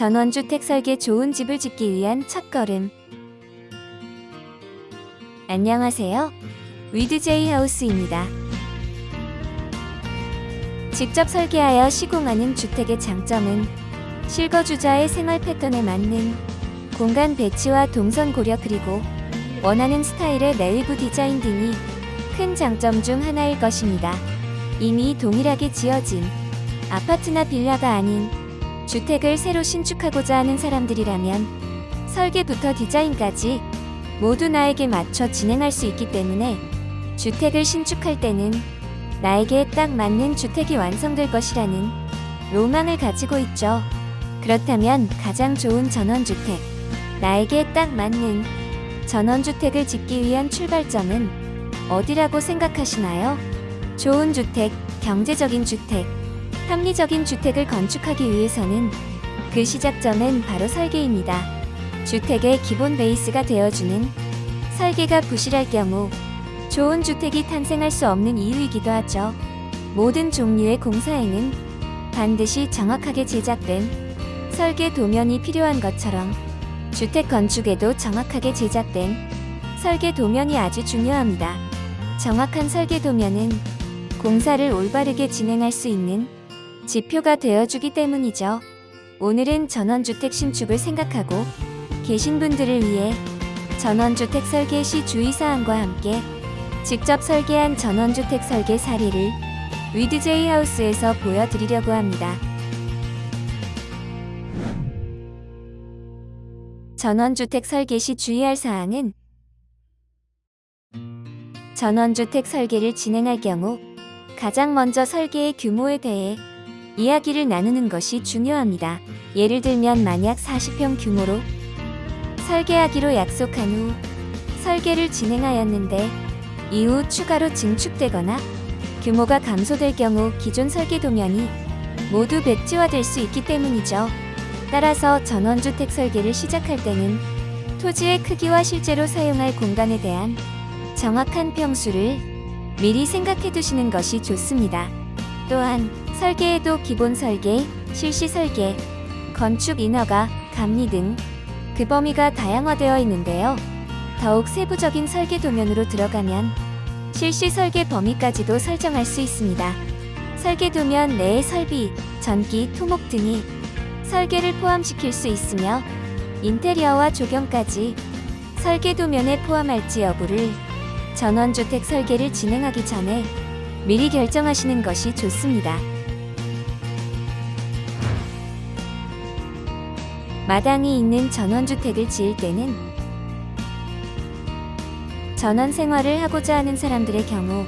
전원주택 설계 좋은 집을 짓기 위한 첫걸음. 안녕하세요. 위드제이 하우스입니다. 직접 설계하여 시공하는 주택의 장점은 실거주자의 생활 패턴에 맞는 공간 배치와 동선 고려, 그리고 원하는 스타일의 내외부 디자인 등이 큰 장점 중 하나일 것입니다. 이미 동일하게 지어진 아파트나 빌라가 아닌 주택을 새로 신축하고자 하는 사람들이라면 설계부터 디자인까지 모두 나에게 맞춰 진행할 수 있기 때문에 주택을 신축할 때는 나에게 딱 맞는 주택이 완성될 것이라는 로망을 가지고 있죠. 그렇다면 가장 좋은 전원주택, 나에게 딱 맞는 전원주택을 짓기 위한 출발점은 어디라고 생각하시나요? 좋은 주택, 경제적인 주택, 합리적인 주택을 건축하기 위해서는 그 시작점은 바로 설계입니다. 주택의 기본 베이스가 되어주는 설계가 부실할 경우 좋은 주택이 탄생할 수 없는 이유이기도 하죠. 모든 종류의 공사에는 반드시 정확하게 제작된 설계 도면이 필요한 것처럼 주택 건축에도 정확하게 제작된 설계 도면이 아주 중요합니다. 정확한 설계 도면은 공사를 올바르게 진행할 수 있는 지표가 되어주기 때문이죠. 오늘은 전원주택 신축을 생각하고 계신 분들을 위해 전원주택 설계 시 주의사항과 함께 직접 설계한 전원주택 설계 사례를 위드제이 하우스에서 보여드리려고 합니다. 전원주택 설계 시 주의할 사항은 전원주택 설계를 진행할 경우 가장 먼저 설계의 규모에 대해 이야기를 나누는 것이 중요합니다. 예를 들면 만약 40평 규모로 설계하기로 약속한 후 설계를 진행하였는데 이후 추가로 증축되거나 규모가 감소될 경우 기존 설계 도면이 모두 백지화될 수 있기 때문이죠. 따라서 전원주택 설계를 시작할 때는 토지의 크기와 실제로 사용할 공간에 대한 정확한 평수를 미리 생각해 두시는 것이 좋습니다. 또한 설계에도 기본 설계, 실시 설계, 건축 인허가, 감리 등 그 범위가 다양화되어 있는데요. 더욱 세부적인 설계 도면으로 들어가면 실시 설계 범위까지도 설정할 수 있습니다. 설계 도면 내의 설비, 전기, 토목 등이 설계를 포함시킬 수 있으며 인테리어와 조경까지 설계 도면에 포함할지 여부를 전원주택 설계를 진행하기 전에 미리 결정하시는 것이 좋습니다. 마당이 있는 전원주택을 지을 때는 전원 생활을 하고자 하는 사람들의 경우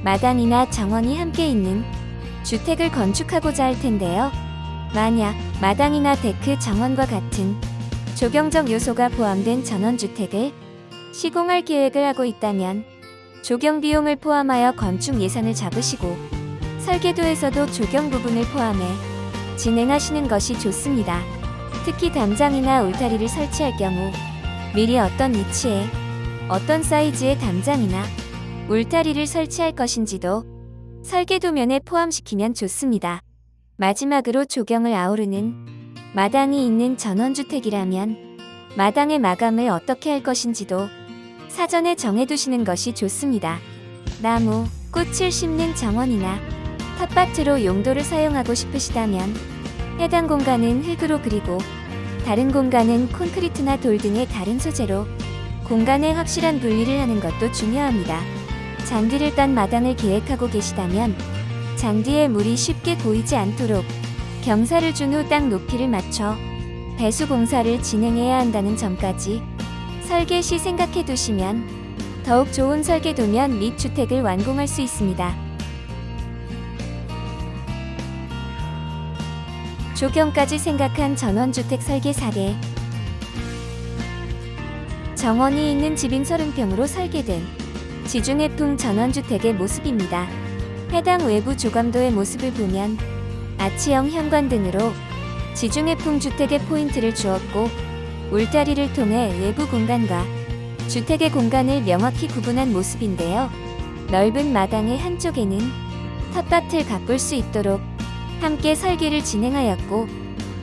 마당이나 정원이 함께 있는 주택을 건축하고자 할 텐데요. 만약 마당이나 데크, 정원과 같은 조경적 요소가 포함된 전원주택을 시공할 계획을 하고 있다면 조경 비용을 포함하여 건축 예산을 잡으시고 설계도에서도 조경 부분을 포함해 진행하시는 것이 좋습니다. 특히 담장이나 울타리를 설치할 경우 미리 어떤 위치에 어떤 사이즈의 담장이나 울타리를 설치할 것인지도 설계도면에 포함시키면 좋습니다. 마지막으로 조경을 아우르는 마당이 있는 전원주택이라면 마당의 마감을 어떻게 할 것인지도 사전에 정해두시는 것이 좋습니다. 나무, 꽃을 심는 정원이나 텃밭으로 용도를 사용하고 싶으시다면 해당 공간은 흙으로, 그리고 다른 공간은 콘크리트나 돌 등의 다른 소재로 공간의 확실한 분리를 하는 것도 중요합니다. 잔디를 깐 마당을 계획하고 계시다면 잔디에 물이 쉽게 고이지 않도록 경사를 준 후 땅 높이를 맞춰 배수 공사를 진행해야 한다는 점까지 설계 시 생각해 두시면 더욱 좋은 설계 도면 및 주택을 완공할 수 있습니다. 조경까지 생각한 전원주택 설계 사례. 정원이 있는 집인 30평으로 설계된 지중해풍 전원주택의 모습입니다. 해당 외부 조감도의 모습을 보면 아치형 현관 등으로 지중해풍 주택의 포인트를 주었고 울타리를 통해 외부 공간과 주택의 공간을 명확히 구분한 모습인데요. 넓은 마당의 한쪽에는 텃밭을 가꿀 수 있도록 함께 설계를 진행하였고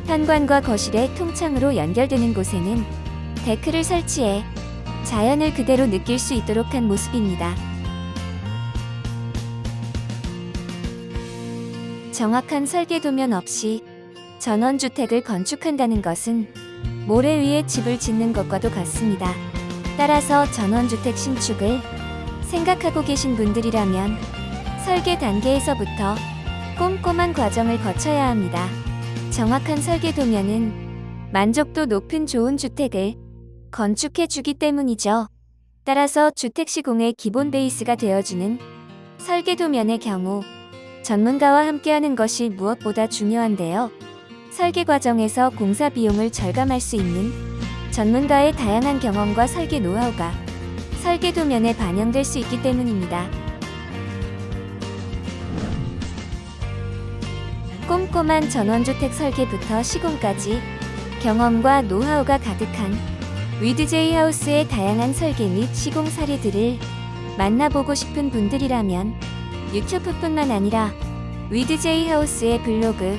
현관과 거실의 통창으로 연결되는 곳에는 데크를 설치해 자연을 그대로 느낄 수 있도록 한 모습입니다. 정확한 설계 도면 없이 전원주택을 건축한다는 것은 모래 위에 집을 짓는 것과도 같습니다. 따라서 전원주택 신축을 생각하고 계신 분들이라면 설계 단계에서부터 꼼꼼한 과정을 거쳐야 합니다. 정확한 설계 도면은 만족도 높은 좋은 주택을 건축해주기 때문이죠. 따라서 주택 시공의 기본 베이스가 되어주는 설계 도면의 경우 전문가와 함께하는 것이 무엇보다 중요한데요. 설계 과정에서 공사 비용을 절감할 수 있는 전문가의 다양한 경험과 설계 노하우가 설계 도면에 반영될 수 있기 때문입니다. 꼼꼼한 전원주택 설계부터 시공까지 경험과 노하우가 가득한 위드제이 하우스의 다양한 설계 및 시공 사례들을 만나보고 싶은 분들이라면 유튜브뿐만 아니라 위드제이 하우스의 블로그,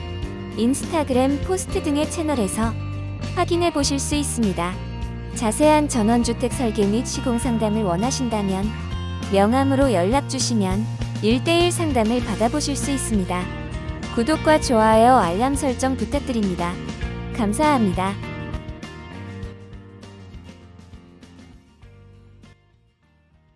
인스타그램 포스트 등의 채널에서 확인해 보실 수 있습니다. 자세한 전원주택 설계 및 시공 상담을 원하신다면 명함으로 연락 주시면 1:1 상담을 받아보실 수 있습니다. 구독과 좋아요, 알람 설정 부탁드립니다. 감사합니다.